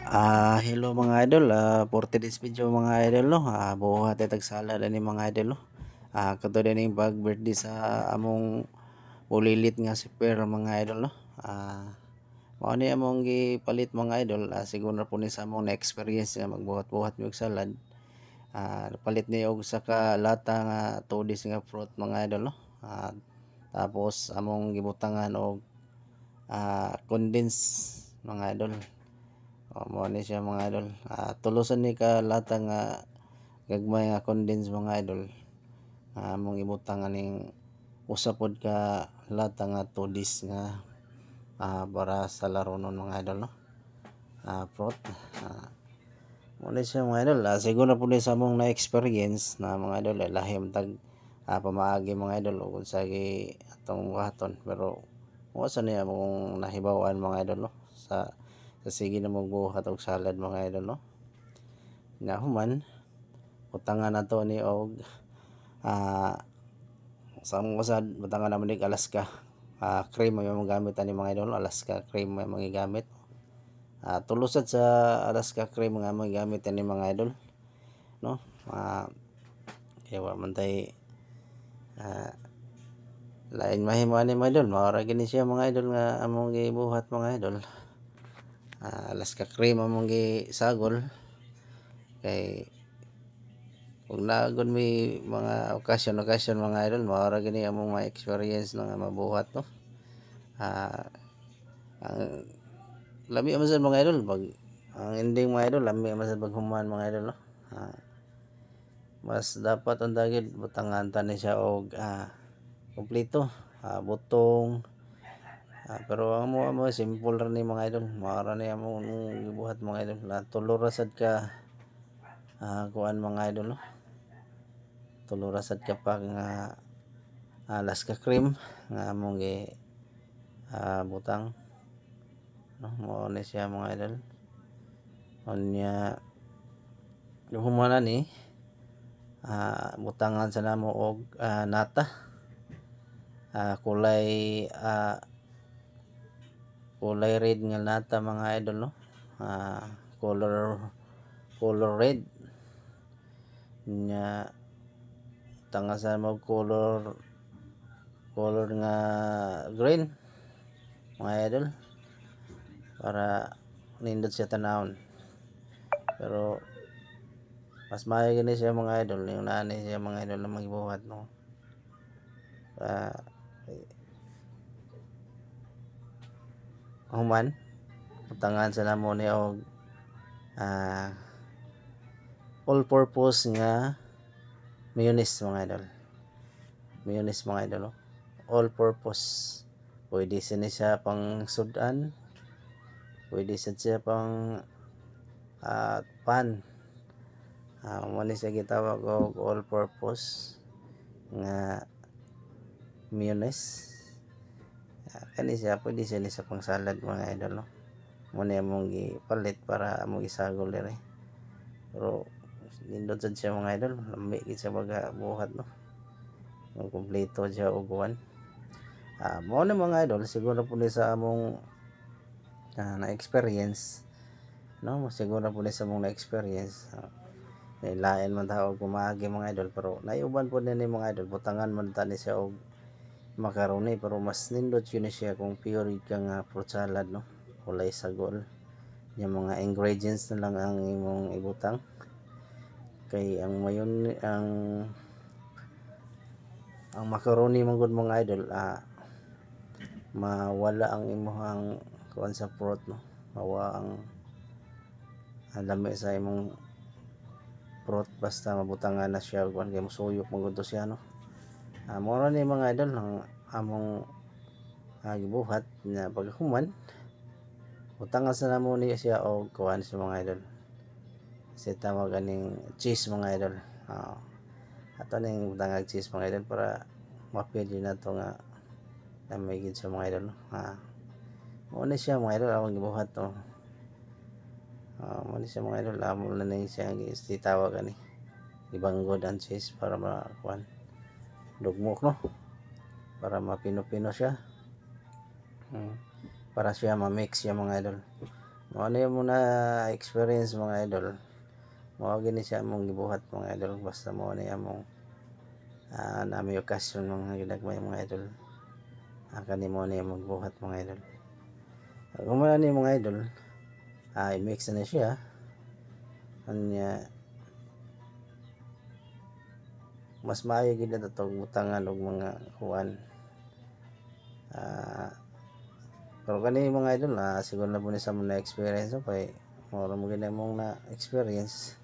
Hello mga idol, for today's video mga idol no, buhat tag sala ni mga idol no. Kadto din pag birthday sa among ulilit nga si Per mga idol no. Mao ni among gipalit mga idol, siguro na po ni sa among na experience nga magbuhat-buhat mi og salad. Palit ni og sa ka lata nga tudis nga fruit mga idol no. Tapos among gibutangan og condense mga idol. Mao ni siya mga idol. Tulusan ni ka lata nga gagmay nga condense mga idol. Among ibutang aning usa pod ka lata nga tudis nga para sa laro nun mga idol no. Fruit. Mao ni siya mga idol. Siguro po ni sa among na experience na mga idol lahim tag pamaagi mga idol ug sa atong buhaton, pero mo sa niya among nahibaw-an mga idol no sa sige na magbuhat og salad mga idol no. Nga human utangan nato ni og sa among usad butangan naman ni Alaska cream may magamit ani mga idol. Alaska cream may magigamit. Tulusad sa Alaska cream nga magigamit ani mga idol no. Kaya wa man tay lain mahimo ani mga idol, mao ra gini siya mga idol nga among gibuhat mga idol. Alaska cream among gisagol kay kung naagod may mga okasyon mga idol, mao ra gini among ma-experience no nga mabuhat no. Ang lami man sad mga idol pag ang ending mga idol, lami man sad paghuman mga idol no. Mas dapat ang dagit butangan ta ni siya og kumpleto, butong. Pero ang mo simple ra ni mga idol, mao ra ni among gibuhat mga idol. Tulo ra sad ka kuan mga idol no. Tulo ra sad ka pa nga Alaska cream nga among butang no. Mao ni siya mga idol. Unya yung humana ni butangan sa namo og nata, kulay red nga nata mga idol no. Color red nya tanga sa mo color nga green mga idol para nindot siya tanawon. Pero mas maayo gani siya mga idol yung nani siya mga idol na magbuhat no. Human butangan sa namo ni og all purpose nga mayonnaise mga idol. Mayonnaise mga idol no? All purpose. Pwede siya pang sudan, pwede siya pang pan. Mo ni siya gitawag og all purpose nga mayonnaise. Kani siya pwede siya ni sa pang salad mga idol no. Mo ni among gipalit para among isagol dire. Pero nindot sad siya mga idol, lami gid siya baga buhat no. Kompleto siya og kuan. Mao na mga idol, siguro po ni sa among na experience no, siguro po ni sa among na experience. Lain man ta og kumagi mga idol, pero naiuban po ni mga idol, butangan man ta ni siya og macaroni, pero mas nindot yun ni siya kung pure ka nga fruit salad no. Walay sagol. Yung mga ingredients na lang ang imong ibutang. Kay ang mayon ang macaroni man gud mga idol, mawala ang imong kuan sa fruit no. Mawa ang lami sa imong fruit basta mabutangan na siya kuan kay musuyok man gud to siya no. Mao ni mga idol ang among gibuhat na paghuman. Butangan sa namo ni siya og kuan sa mga idol. Kasi tawag aning cheese mga idol. Ato ning butangag cheese mga idol para mapili na to nga may gid sa mga idol no. Mao ni siya mga idol among gibuhat no. Mao ni siya mga idol, amo na ni siya gitawag ani ibanggod ang cheese para makuan dugmok no, para mapino-pino siya. Para siya ma-mix siya mga idol. Mao na yung muna experience mga idol. Mao gini siya among gibuhat mga idol, basta mao ni among nami okasyon mga ginagmay mga idol. Kani mo ni magbuhat mga idol. Kung man ni mga idol, i-mix na siya. Anya mas maayo gid na to butangan og mga kuan. Pero kani mga idol, siguro na po ni sa mga experience kay mura mo gid mong na experience.